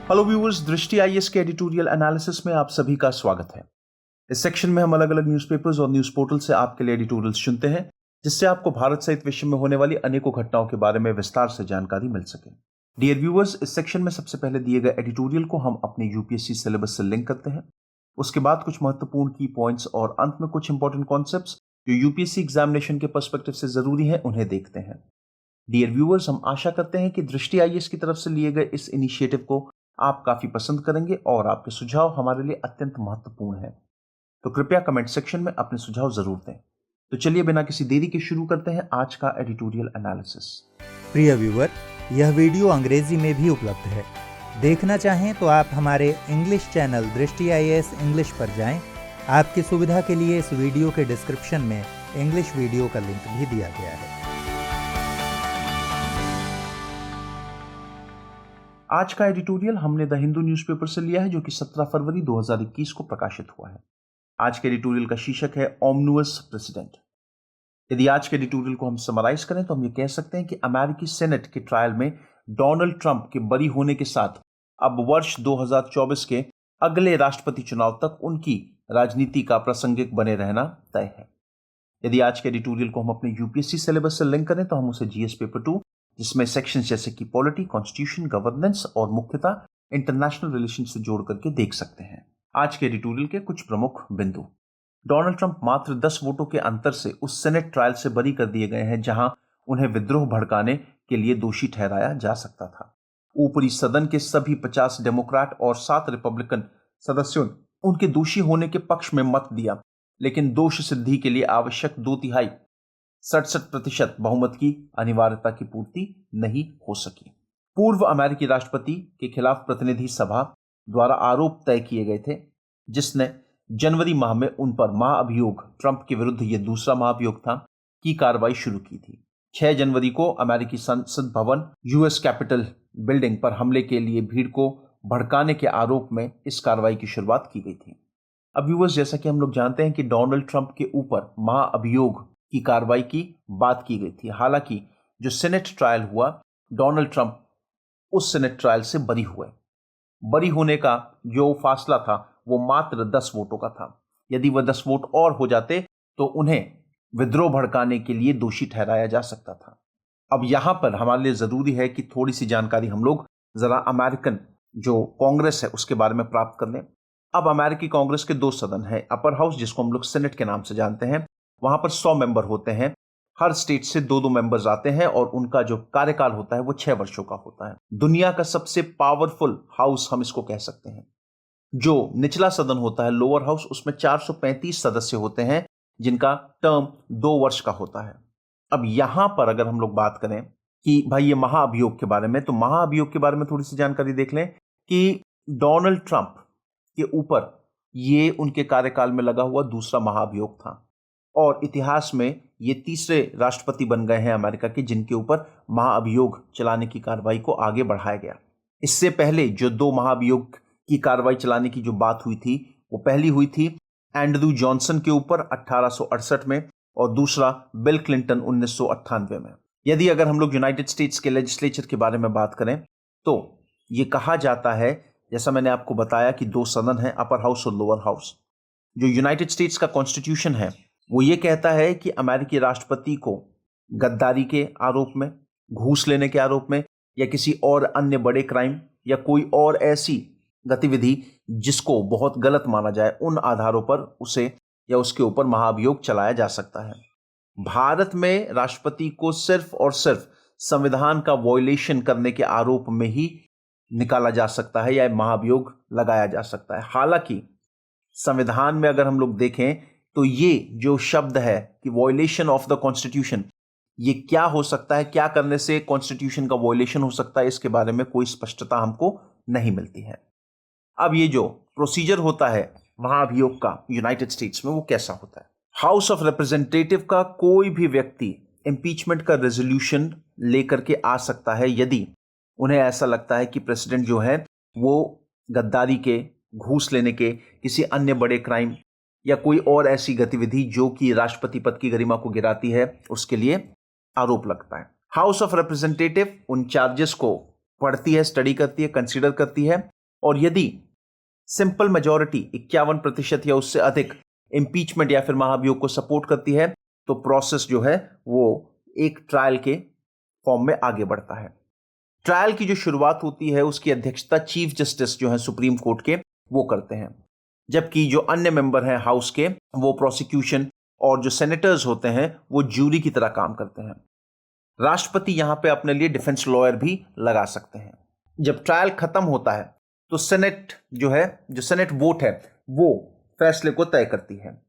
Hello viewers, दृष्टि IAS के editorial analysis में आप सभी का स्वागत है। इस सेक्शन में हम अलग अलग न्यूज़पेपर्स और न्यूज़ पोर्टल से आपके लिए एडिटोरियल्स चुनते हैं, जिससे आपको भारत सहित विश्व में होने वाली अनेकों घटनाओं के बारे में विस्तार से जानकारी मिल सके। डियर व्यूअर्स, इस सेक्शन में सबसे पहले दिए गए एडिटोरियल को हम अपने यूपीएससी सिलेबस से लिंक करते हैं। उसके बाद कुछ महत्वपूर्ण की पॉइंट्स और अंत में कुछ इंपॉर्टेंट कॉन्सेप्ट्स जो यूपीएससी एग्जामिनेशन के पर्सपेक्टिव से जरूरी है उन्हें देखते हैं। डियर व्यूअर्स, हम आशा करते हैं कि दृष्टि आईएएस की तरफ से लिए गए इस इनिशिएटिव को आप काफी पसंद करेंगे और आपके सुझाव हमारे लिए अत्यंत महत्वपूर्ण है। तो कृपया कमेंट सेक्शन में अपने सुझाव जरूर दें। तो चलिए बिना किसी देरी के शुरू करते हैं आज का एडिटोरियल एनालिसिस। प्रिय व्यूअर, यह वीडियो अंग्रेजी में भी उपलब्ध है। देखना चाहें तो आप हमारे इंग्लिश चैनल दृष्टि आईएएस इंग्लिश पर जाएं। आपकी सुविधा के लिए इस वीडियो के डिस्क्रिप्शन में इंग्लिश वीडियो का लिंक भी दिया गया है। आज का एडिटोरियल हमने द हिंदू न्यूज़पेपर से लिया है, जो कि 17 फरवरी 2021 को प्रकाशित हुआ है। आज के एडिटोरियल का शीर्षक है ओमनुअस प्रेसिडेंट। यदि आज के एडिटोरियल को हम समराइज करें तो हम ये कह सकते हैं कि अमेरिकी सेनेट के ट्रायल में डोनाल्ड ट्रंप के बरी होने के साथ अब वर्ष 2024 के अगले राष्ट्रपति चुनाव तक उनकी राजनीति का प्रासंगिक बने रहना तय है। यदि आज के एडिटोरियल को हम अपने यूपीएससी सिलेबस से लिंक करें तो हम उसे जीएस पेपर 2, जिसमें सेक्शंस जैसे कि पॉलिटी, कॉन्स्टिट्यूशन, गवर्नेंस और मुख्यतः इंटरनेशनल रिलेशन से जोड़ करके देख सकते हैं। आज के एडिटोरियल के कुछ प्रमुख बिंदु। डोनाल्ड ट्रंप मात्र 10 वोटों के अंतर से उस सेनेट ट्रायल से बरी कर दिए गए हैं जहां उन्हें विद्रोह भड़काने के लिए दोषी ठहराया जा सकता था। ऊपरी सदन के सभी 50 डेमोक्रेट और 7 रिपब्लिकन सदस्यों ने उनके दोषी होने के पक्ष में मत दिया, लेकिन दोष सिद्धि के लिए आवश्यक 2/3 67% बहुमत की अनिवार्यता की पूर्ति नहीं हो सकी। पूर्व अमेरिकी राष्ट्रपति के खिलाफ प्रतिनिधि सभा द्वारा आरोप तय किए गए थे, जिसने जनवरी माह में उन पर महाअभियोग, ट्रंप के विरुद्ध यह दूसरा महाअभियोग था, की कार्रवाई शुरू की थी। 6 जनवरी को अमेरिकी संसद भवन यूएस कैपिटल बिल्डिंग पर हमले के लिए भीड़ को भड़काने के आरोप में इस कार्रवाई की शुरुआत की गई थी। अब व्यूअर्स, जैसा कि हम लोग जानते हैं कि डोनाल्ड ट्रंप के ऊपर महाअभियोग की कार्रवाई की बात की गई थी। हालांकि जो सेनेट ट्रायल हुआ, डोनाल्ड ट्रंप उस सेनेट ट्रायल से बरी हुए। बरी होने का जो फासला था वो मात्र 10 वोटों का था। यदि वह 10 वोट और हो जाते तो उन्हें विद्रोह भड़काने के लिए दोषी ठहराया जा सकता था। अब यहां पर हमारे लिए जरूरी है कि थोड़ी सी जानकारी हम लोग जरा अमेरिकन जो कांग्रेस है उसके बारे में प्राप्त कर लें। अब अमेरिकी कांग्रेस के 2 सदन है। अपर हाउस, जिसको हम लोग सेनेट के नाम से जानते हैं, वहां पर 100 मेंबर होते हैं। हर स्टेट से 2-2 मेंबर्स आते हैं और उनका जो कार्यकाल होता है वो 6 वर्षों का होता है। दुनिया का सबसे पावरफुल हाउस हम इसको कह सकते हैं। जो निचला सदन होता है, लोअर हाउस, उसमें 435 सदस्य होते हैं जिनका टर्म 2 वर्ष का होता है। अब यहां पर अगर हम लोग बात करें कि भाई ये महाअभियोग के बारे में, तो महाअभियोग के बारे में थोड़ी सी जानकारी देख लें कि डोनाल्ड ट्रंप के ऊपर ये उनके कार्यकाल में लगा हुआ दूसरा महाअभियोग था और इतिहास में ये तीसरे राष्ट्रपति बन गए हैं अमेरिका के जिनके ऊपर महाअभियोग चलाने की कार्रवाई को आगे बढ़ाया गया। इससे पहले जो 2 महाअभियोग की कार्रवाई चलाने की जो बात हुई थी, वो पहली हुई थी एंड्रू जॉनसन के ऊपर 1868 में और दूसरा बिल क्लिंटन 1998 में। यदि अगर हम लोग यूनाइटेड स्टेट्स के लेजिस्लेचर के बारे में बात करें तो ये कहा जाता है, जैसा मैंने आपको बताया कि 2 सदन है, अपर हाउस और लोअर हाउस। जो यूनाइटेड स्टेट्स का कॉन्स्टिट्यूशन है वो ये कहता है कि अमेरिकी राष्ट्रपति को गद्दारी के आरोप में, घूस लेने के आरोप में या किसी और अन्य बड़े क्राइम या कोई और ऐसी गतिविधि जिसको बहुत गलत माना जाए, उन आधारों पर उसे या उसके ऊपर महाअभियोग चलाया जा सकता है। भारत में राष्ट्रपति को सिर्फ और सिर्फ संविधान का वॉयलेशन करने के आरोप में ही निकाला जा सकता है या महाअभियोग लगाया जा सकता है। हालांकि संविधान में अगर हम लोग देखें तो ये जो शब्द है कि वॉयलेशन ऑफ द कॉन्स्टिट्यूशन, ये क्या हो सकता है, क्या करने से कॉन्स्टिट्यूशन का वॉयलेशन हो सकता है, इसके बारे में कोई स्पष्टता हमको नहीं मिलती है। अब ये जो प्रोसीजर होता है महाअभियोग का यूनाइटेड स्टेट्स में, वो कैसा होता है? हाउस ऑफ रिप्रेजेंटेटिव का कोई भी व्यक्ति इंपीचमेंट का रेजोल्यूशन लेकर के आ सकता है यदि उन्हें ऐसा लगता है कि प्रेसिडेंट जो है वो गद्दारी के, घूस लेने के, किसी अन्य बड़े क्राइम या कोई और ऐसी गतिविधि जो कि राष्ट्रपति पद की गरिमा को गिराती है, उसके लिए आरोप लगता है। हाउस ऑफ रिप्रेजेंटेटिव उन चार्जेस को पढ़ती है, स्टडी करती है, कंसीडर करती है, और यदि सिंपल मेजॉरिटी 51% या उससे अधिक इंपीचमेंट या फिर महाभियोग को सपोर्ट करती है, तो प्रोसेस जो है वो एक ट्रायल के फॉर्म में आगे बढ़ता है। ट्रायल की जो शुरुआत होती है उसकी अध्यक्षता चीफ जस्टिस जो है सुप्रीम कोर्ट के वो करते हैं, जबकि जो अन्य मेंबर हैं हाउस के वो प्रोसिक्यूशन, और जो सेनेटर्स होते हैं वो ज्यूरी की तरह काम करते हैं। राष्ट्रपति यहां पे अपने लिए डिफेंस लॉयर भी लगा सकते हैं। जब ट्रायल खत्म होता है तो सेनेट जो है, जो सेनेट वोट है, वो फैसले को तय करती है।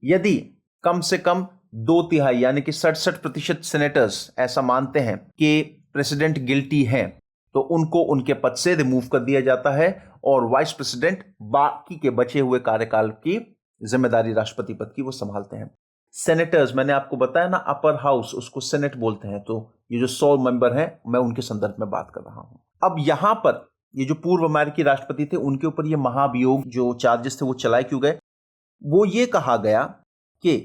यदि कम से कम 2/3 यानी कि 67% सेनेटर्स ऐसा मानते हैं कि प्रेसिडेंट गिल्टी हैं, तो उनको उनके पद से रिमूव कर दिया जाता है और वाइस प्रेसिडेंट बाकी के बचे हुए कार्यकाल की जिम्मेदारी राष्ट्रपति पद की वो संभालते हैं। सेनेटर्स, मैंने आपको बताया ना, अपर हाउस उसको सेनेट बोलते हैं, तो ये जो 100 मेंबर हैं मैं उनके संदर्भ में बात कर रहा हूं। अब यहां पर ये जो पूर्व अमेरिकी राष्ट्रपति थे उनके ऊपर ये महाभियोग जो चार्जेस थे वो चलाए क्यों गए? वो ये कहा गया कि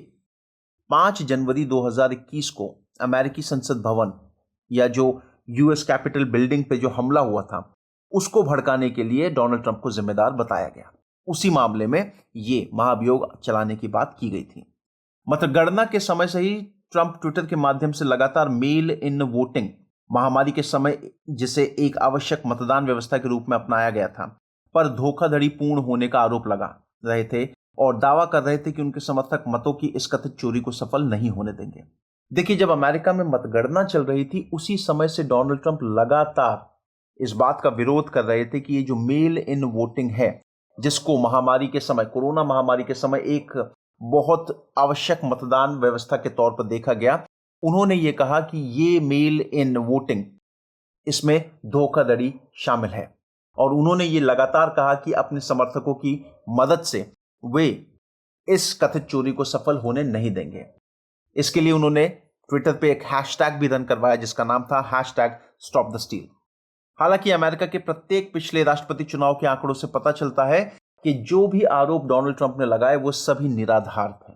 5 जनवरी 2021 को अमेरिकी संसद भवन या जो यूएस कैपिटल बिल्डिंग पे जो हमला हुआ था उसको भड़काने के लिए डोनाल्ड ट्रंप को जिम्मेदार बताया गया। उसी मामले में ये महाभियोग चलाने की बात की गई थी। मतगणना के समय से ही ट्रंप ट्विटर के माध्यम से लगातार मेल इन वोटिंग महामारी के समय जिसे एक आवश्यक मतदान व्यवस्था के रूप में अपनाया गया था पर धोखाधड़ी पूर्ण होने का आरोप लगा रहे थे और दावा कर रहे थे कि उनके समर्थक मतों की इस कथित चोरी को सफल नहीं होने देंगे। देखिए, जब अमेरिका में मतगणना चल रही थी उसी समय से डोनाल्ड ट्रंप लगातार इस बात का विरोध कर रहे थे कि ये जो मेल इन वोटिंग है, जिसको महामारी के समय, कोरोना महामारी के समय एक बहुत आवश्यक मतदान व्यवस्था के तौर पर देखा गया, उन्होंने ये कहा कि ये मेल इन वोटिंग, इसमें धोखाधड़ी शामिल है और उन्होंने ये लगातार कहा कि अपने समर्थकों की मदद से वे इस कथित चोरी को सफल होने नहीं देंगे। इसके लिए उन्होंने ट्विटर पे एक हैशटैग भी रन करवाया जिसका नाम था #StopTheSteal। हालांकि अमेरिका के प्रत्येक पिछले राष्ट्रपति चुनाव के आंकड़ों से पता चलता है कि जो भी आरोप डोनाल्ड ट्रंप ने लगाए वो सभी निराधार थे।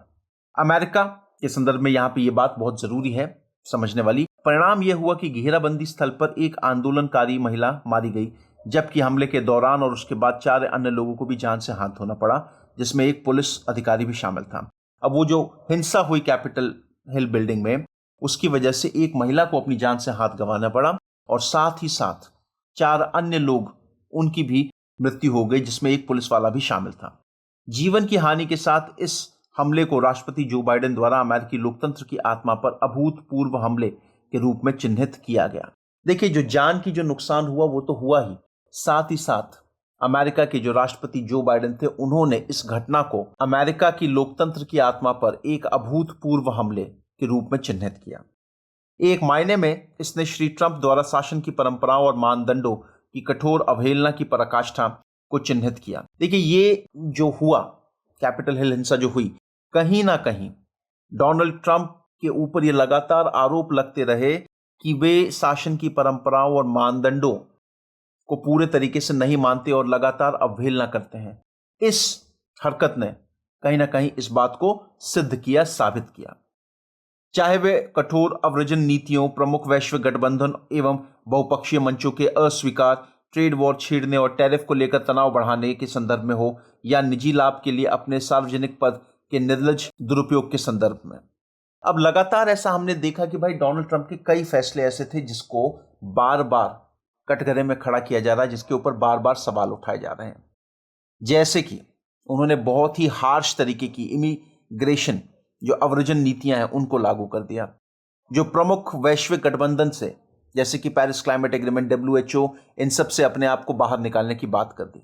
अमेरिका के संदर्भ में यहां पे ये बात बहुत जरूरी है समझने वाली। परिणाम यह हुआ कि घेराबंदी स्थल पर एक आंदोलनकारी महिला मारी गई, जबकि हमले के दौरान और उसके बाद 4 अन्य लोगों को भी जान से हाथ धोना पड़ा, जिसमें एक पुलिस अधिकारी भी शामिल था। अब वो जो हिंसा हुई कैपिटल हिल बिल्डिंग में, उसकी वजह से एक महिला को अपनी जान से हाथ गंवाना पड़ा और साथ ही साथ 4 अन्य लोग, उनकी भी मृत्यु हो गई, जिसमें एक पुलिस वाला भी शामिल था। जीवन की हानि के साथ इस हमले को राष्ट्रपति जो बाइडेन द्वारा अमेरिकी लोकतंत्र की आत्मा पर अभूतपूर्व हमले के रूप में चिन्हित किया गया। देखिए, जो जान की जो नुकसान हुआ वो तो हुआ ही, साथ ही साथ अमेरिका के जो राष्ट्रपति जो बाइडेन थे उन्होंने इस घटना को अमेरिका की लोकतंत्र की आत्मा पर एक अभूतपूर्व हमले के रूप में चिन्हित किया। एक मायने में इसने श्री ट्रंप द्वारा शासन की परंपराओं और मानदंडों की कठोर अवहेलना की पराकाष्ठा को चिन्हित किया। देखिए, ये जो हुआ, कैपिटल हिल हिंसा जो हुई, कहीं ना कहीं डोनाल्ड ट्रंप के ऊपर ये लगातार आरोप लगते रहे कि वे शासन की परंपराओं और मानदंडों को पूरे तरीके से नहीं मानते और लगातार अवहेलना करते हैं। इस हरकत ने कहीं ना कहीं इस बात को सिद्ध किया, साबित किया। चाहे वे कठोर अव्रजन नीतियों, प्रमुख वैश्विक गठबंधन एवं बहुपक्षीय मंचों के अस्वीकार, ट्रेड वॉर छेड़ने और टैरिफ को लेकर तनाव बढ़ाने के संदर्भ में हो, या निजी लाभ के लिए अपने सार्वजनिक पद के निर्लज दुरुपयोग के संदर्भ में। अब लगातार ऐसा हमने देखा कि भाई डोनाल्ड ट्रंप के कई फैसले ऐसे थे जिसको बार बार कटघरे में खड़ा किया जा रहा है, जिसके ऊपर बार बार सवाल उठाए जा रहे हैं। जैसे कि उन्होंने बहुत ही हार्श तरीके की इमिग्रेशन जो अव्रजन नीतियां हैं उनको लागू कर दिया। जो प्रमुख वैश्विक गठबंधन से, जैसे कि पेरिस क्लाइमेट एग्रीमेंट, WHO, इन सब से अपने आप को बाहर निकालने की बात कर दी।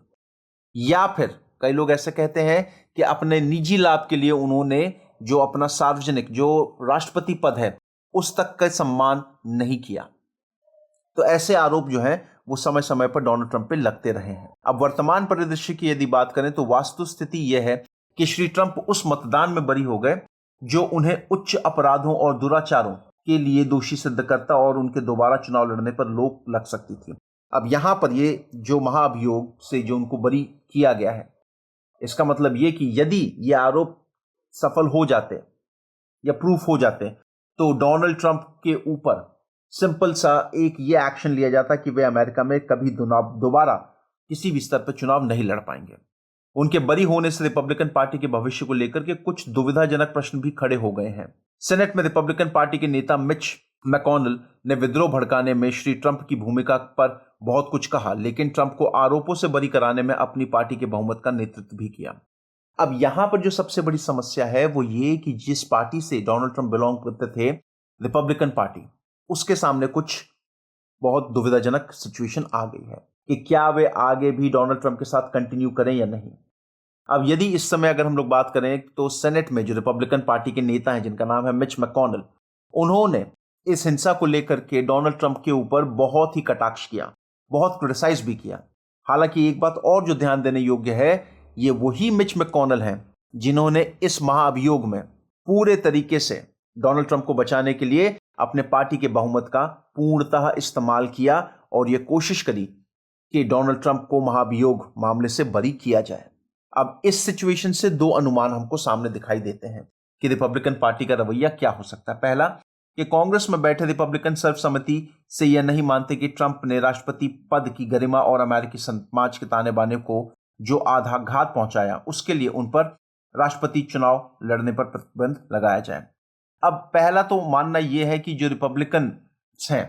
या फिर कई लोग ऐसे कहते हैं कि अपने निजी लाभ के लिए उन्होंने जो अपना सार्वजनिक जो राष्ट्रपति पद है उस तक का सम्मान नहीं किया। तो ऐसे आरोप जो हैं वो समय समय पर डोनाल्ड ट्रंप पे लगते रहे हैं। अब वर्तमान परिदृश्य की यदि बात करें तो वास्तुस्थिति यह है कि श्री ट्रंप उस मतदान में बरी हो गए जो उन्हें उच्च अपराधों और दुराचारों के लिए दोषी सिद्ध करता और उनके दोबारा चुनाव लड़ने पर रोक लग सकती थी। अब यहां पर ये जो महाअभियोग से जो उनको बरी किया गया है, इसका मतलब ये कि यदि ये आरोप सफल हो जाते या प्रूफ हो जाते तो डोनाल्ड ट्रंप के ऊपर सिंपल सा एक ये एक्शन लिया जाता कि वे अमेरिका में कभी दोबारा किसी भी स्तर पर चुनाव नहीं लड़ पाएंगे। उनके बरी होने से रिपब्लिकन पार्टी के भविष्य को लेकर के कुछ दुविधाजनक प्रश्न भी खड़े हो गए हैं। सेनेट में रिपब्लिकन पार्टी के नेता मिच मैकॉनल ने विद्रोह भड़काने में श्री ट्रंप की भूमिका पर बहुत कुछ कहा, लेकिन ट्रंप को आरोपों से बरी कराने में अपनी पार्टी के बहुमत का नेतृत्व भी किया। अब यहां पर जो सबसे बड़ी समस्या है वो ये कि जिस पार्टी से डोनाल्ड ट्रंप बिलोंग करते थे, रिपब्लिकन पार्टी, उसके सामने कुछ बहुत दुविधाजनक सिचुएशन आ गई है कि क्या वे आगे भी डोनाल्ड ट्रंप के साथ कंटिन्यू करें या नहीं। अब यदि इस समय अगर हम लोग बात करें तो सेनेट में जो रिपब्लिकन पार्टी के नेता हैं जिनका नाम है मिच मैकॉनल, उन्होंने इस हिंसा को लेकर के डोनाल्ड ट्रंप के ऊपर बहुत ही कटाक्ष किया, बहुत क्रिटिसाइज भी किया। हालांकि एक बात और जो ध्यान देने योग्य है, ये वही मिच मैकॉनल हैं जिन्होंने इस महाअभियोग में पूरे तरीके से डोनाल्ड ट्रंप को बचाने के लिए अपने पार्टी के बहुमत का पूर्णतः इस्तेमाल किया और यह कोशिश करी कि डोनाल्ड ट्रंप को महाअभियोग मामले से बरी किया जाए। अब इस सिचुएशन से दो अनुमान हमको सामने दिखाई देते हैं कि रिपब्लिकन पार्टी का रवैया क्या हो सकता है। पहला कि कांग्रेस में बैठे रिपब्लिकन सर्वसम्मति से यह नहीं मानते कि ट्रंप ने राष्ट्रपति पद की गरिमा और अमेरिकी समाज के ताने बाने को जो आघात पहुंचाया, उसके लिए उन पर राष्ट्रपति चुनाव लड़ने पर प्रतिबंध लगाया जाए। अब पहला तो मानना यह है कि जो रिपब्लिकन हैं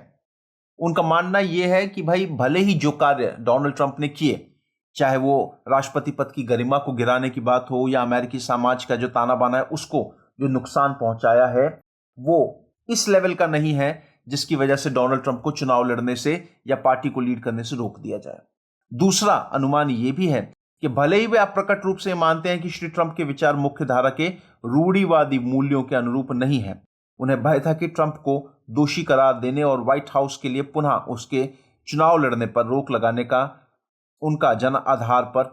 उनका मानना यह है कि भाई भले ही जो कार्य डोनाल्ड ट्रंप ने किए, चाहे वो राष्ट्रपति पद की गरिमा को गिराने की बात हो या अमेरिकी समाज का जो ताना बाना है उसको जो नुकसान पहुंचाया है, वो इस लेवल का नहीं है जिसकी वजह से डोनाल्ड ट्रंप को चुनाव लड़ने से या पार्टी को लीड करने से रोक दिया जाए। दूसरा अनुमान यह भी है कि भले ही वे अप्रकट रूप से मानते हैं कि श्री ट्रंप के विचार मुख्य धारा के रूढ़िवादी मूल्यों के अनुरूप नहीं है, उन्हें भय था कि ट्रंप को दोषी करार देने और व्हाइट हाउस के लिए पुनः उसके चुनाव लड़ने पर रोक लगाने का उनका जन आधार पर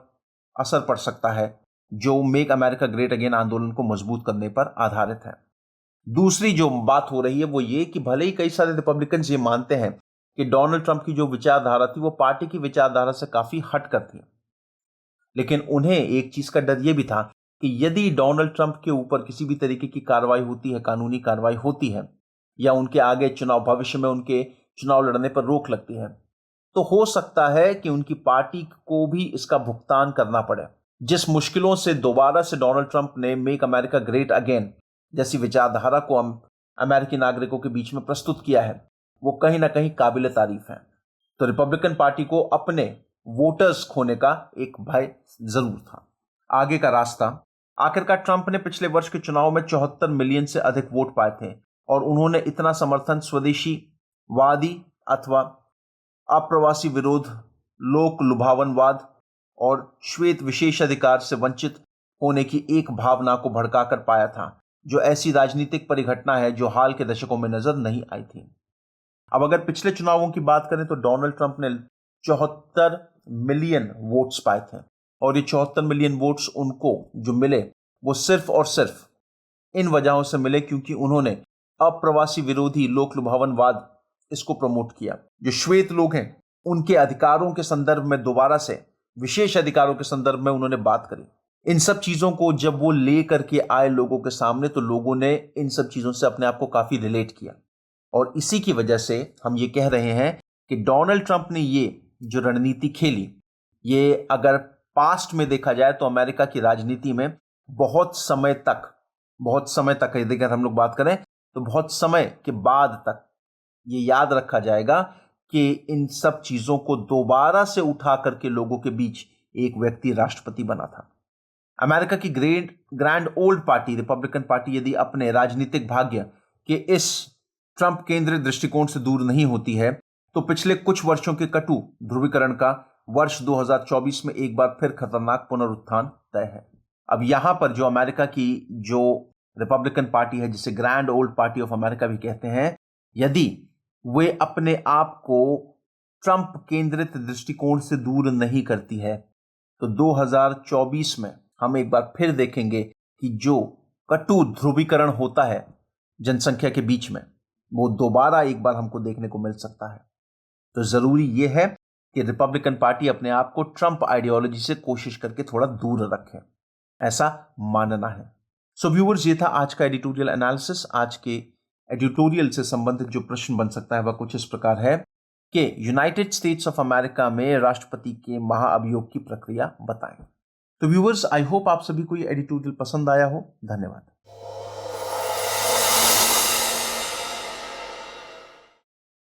असर पड़ सकता है, जो मेक अमेरिका ग्रेट अगेन आंदोलन को मजबूत करने पर आधारित है। दूसरी जो बात हो रही है वो ये कि भले ही कई सारे रिपब्लिकन ये मानते हैं कि डोनाल्ड ट्रंप की जो विचारधारा थी वो पार्टी की विचारधारा से काफी हटकर थी, लेकिन उन्हें एक चीज का डर यह भी था कि यदि डोनाल्ड ट्रंप के ऊपर किसी भी तरीके की कार्रवाई होती है, कानूनी कार्रवाई होती है या उनके आगे चुनाव भविष्य में उनके चुनाव लड़ने पर रोक लगती है, तो हो सकता है कि उनकी पार्टी को भी इसका भुगतान करना पड़े। जिस मुश्किलों से दोबारा से डोनाल्ड ट्रंप ने मेक अमेरिका ग्रेट अगेन जैसी विचारधारा को अमेरिकी नागरिकों के बीच में प्रस्तुत किया है, वो कहीं ना कहीं काबिल तारीफ है। तो रिपब्लिकन पार्टी को अपने वोटर्स खोने का एक भय जरूर था। आगे का रास्ता, आखिरकार ट्रंप ने पिछले वर्ष के चुनाव में 74 मिलियन से अधिक वोट पाए थे और उन्होंने इतना समर्थन स्वदेशीवादी अथवा अप्रवासी विरोध, लोक लुभावनवाद और श्वेत विशेषाधिकार से वंचित होने की एक भावना को भड़काकर पाया था, जो ऐसी राजनीतिक परिघटना है जो हाल के दशकों में नजर नहीं आई थी। अब अगर पिछले चुनावों की बात करें तो डोनाल्ड ट्रंप ने 74 मिलियन वोट्स पाए थे और ये 74 मिलियन वोट्स उनको जो मिले वो सिर्फ और सिर्फ इन वजहों से मिले क्योंकि उन्होंने अप्रवासी विरोधी लोक लुभावनवाद इसको प्रमोट किया। जो श्वेत लोग हैं उनके अधिकारों के संदर्भ में दोबारा से विशेष अधिकारों के संदर्भ में उन्होंने बात करी। इन सब चीजों को जब वो ले करके आए लोगों के सामने तो लोगों ने इन सब चीजों से अपने आप को काफी रिलेट किया और इसी की वजह से हम ये कह रहे हैं कि डोनाल्ड ट्रंप ने ये जो रणनीति खेली, ये अगर पास्ट में देखा जाए तो अमेरिका की राजनीति में बहुत समय तक यदि अगर हम लोग बात करें तो बहुत समय के बाद तक ये याद रखा जाएगा कि इन सब चीजों को दोबारा से उठा करके लोगों के बीच एक व्यक्ति राष्ट्रपति बना था। अमेरिका की grand old party Republican party यदि अपने राजनीतिक भाग्य के इस ट्रंप केंद्रित दृष्टिकोण से दूर नहीं होती है तो पिछले कुछ वर्षों के कटु ध्रुवीकरण का वर्ष 2024 में एक बार फिर खतरनाक पुनरुत्थान तय है। अब यहां पर जो अमेरिका की जो रिपब्लिकन पार्टी है, जिसे grand old party of America भी कहते हैं, यदि वे अपने आप को ट्रंप केंद्रित दृष्टिकोण से दूर नहीं करती है तो 2024 में हम एक बार फिर देखेंगे कि जो कटु ध्रुवीकरण होता है जनसंख्या के बीच में, वो दोबारा एक बार हमको देखने को मिल सकता है। तो जरूरी यह है कि रिपब्लिकन पार्टी अपने आप को ट्रंप आइडियोलॉजी से कोशिश करके थोड़ा दूर रखे, ऐसा मानना है। सो व्यूअर्स, ये था आज का एडिटोरियल एनालिसिस आज के एडिटोरियल से संबंधित जो प्रश्न बन सकता है वह कुछ इस प्रकार है कि यूनाइटेड स्टेट्स ऑफ अमेरिका में राष्ट्रपति के महाअभियोग की प्रक्रिया बताएं। तो व्यूअर्स, आई होप आप सभी को ये एडिटोरियल पसंद आया हो। धन्यवाद।